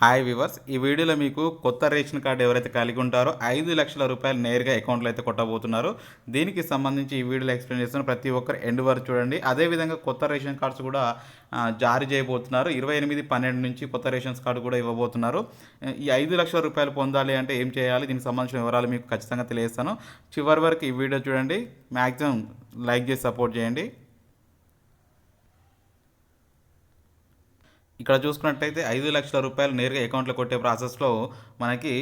Hi viewers, ఈ వీడియోలో మీకు కొత్త రేషన్ కార్డు ఎవరైతే కలిగి ఉంటారో 5,00,000 రూపాయలు నేరుగా అకౌంట్లో అయితే కొట్టబోతున్నారు. దీనికి సంబంధించి ఈ వీడియోలో ఎక్స్ప్లెయిన్ చేస్తున్నారు. ప్రతి ఒక్కరు ఎండ్ వరకు చూడండి. అదేవిధంగా కొత్త రేషన్ కార్డ్స్ కూడా జారీ చేయబోతున్నారు. 28/12 నుంచి కొత్త రేషన్ కార్డు కూడా ఇవ్వబోతున్నారు. ఈ 5,00,000 రూపాయలు పొందాలి అంటే ఏం చేయాలి, దీనికి సంబంధించిన వివరాలు మీకు ఖచ్చితంగా తెలియజేస్తాను. చివరి వరకు ఈ వీడియో చూడండి. మ్యాక్సిమం లైక్ చేసి సపోర్ట్ చేయండి. ఇక్కడ చూసుకున్నట్టయితే 5,00,000 రూపాయలు నేరుగా అకౌంట్లో కొట్టే ప్రాసెస్లో మనకి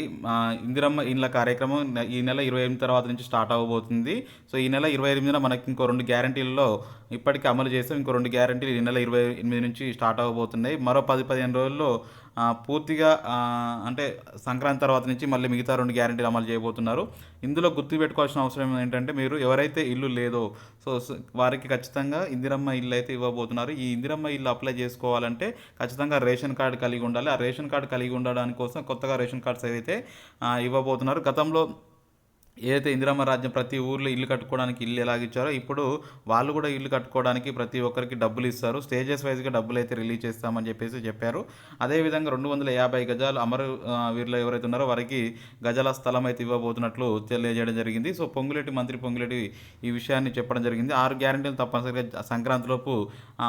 ఇందిరమ్మ ఇండ్ల కార్యక్రమం ఈ నెల 28 తర్వాత నుంచి స్టార్ట్ అవ్వబోతుంది. సో ఈ నెల 28న మనకి ఇంకో 2 గ్యారంటీలలో ఇప్పటికీ అమలు చేస్తాం. ఇంకో 2 గ్యారంటీలు ఈ నెల 28 నుంచి స్టార్ట్ అవ్వబోతున్నాయి. మరో 10-15 రోజుల్లో పూర్తిగా అంటే సంక్రాంతి తర్వాత నుంచి మళ్ళీ మిగతా 2 గ్యారంటీలు అమలు చేయబోతున్నారు. ఇందులో గుర్తుపెట్టుకోవాల్సిన అవసరం ఏంటంటే, మీరు ఎవరైతే ఇల్లు లేదో వారికి ఖచ్చితంగా ఇందిరమ్మ ఇల్లు అయితే ఇవ్వబోతున్నారు. ఈ ఇందిరమ్మ ఇల్లు అప్లై చేసుకోవాలంటే ఖచ్చితంగా రేషన్ కార్డు కలిగి ఉండాలి. ఆ రేషన్ కార్డు కలిగి ఉండడానికి కోసం కొత్తగా రేషన్ కార్డ్స్ ఏవైతే ఇవ్వబోతున్నారు. గతంలో ఏదైతే ఇందిరమ్మ రాజ్యం ప్రతి ఊర్లో ఇల్లు కట్టుకోవడానికి ఇల్లు ఎలాగిచ్చారో, ఇప్పుడు వాళ్ళు కూడా ఇల్లు కట్టుకోవడానికి ప్రతి ఒక్కరికి డబ్బులు ఇస్తారు. స్టేజెస్ వైజ్గా డబ్బులు అయితే రిలీజ్ చేస్తామని చెప్పారు. అదేవిధంగా 250 గజాలు అమరు వీరిలో ఎవరైతే ఉన్నారో వారికి గజాల స్థలం అయితే ఇవ్వబోతున్నట్లు తెలియజేయడం జరిగింది. సో మంత్రి పొంగులేటి ఈ విషయాన్ని చెప్పడం జరిగింది. 6 గ్యారెంటీలు తప్పనిసరిగా సంక్రాంతిలోపు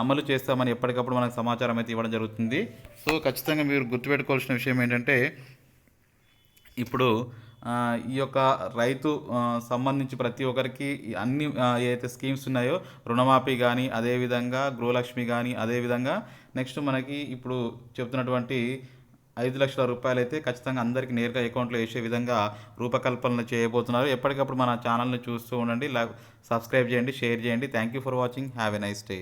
అమలు చేస్తామని ఎప్పటికప్పుడు మనకు సమాచారం అయితే ఇవ్వడం జరుగుతుంది. సో ఖచ్చితంగా మీరు గుర్తుపెట్టుకోవాల్సిన విషయం ఏంటంటే, ఇప్పుడు ఈ యొక్క రైతు సంబంధించి ప్రతి ఒక్కరికి అన్ని ఏదైతే స్కీమ్స్ ఉన్నాయో, రుణమాఫీ కానీ, అదేవిధంగా గృహలక్ష్మి కానీ, అదేవిధంగా నెక్స్ట్ మనకి ఇప్పుడు చెప్తున్నటువంటి 5,00,000 రూపాయలు అయితే ఖచ్చితంగా అందరికీ నేరుగా అకౌంట్లో వేసే విధంగా రూపకల్పన చేయబోతున్నారు. ఎప్పటికప్పుడు మన ఛానల్ని చూస్తూ ఉండండి. సబ్స్క్రైబ్ చేయండి, షేర్ చేయండి. Thank you for watching. Have a nice day.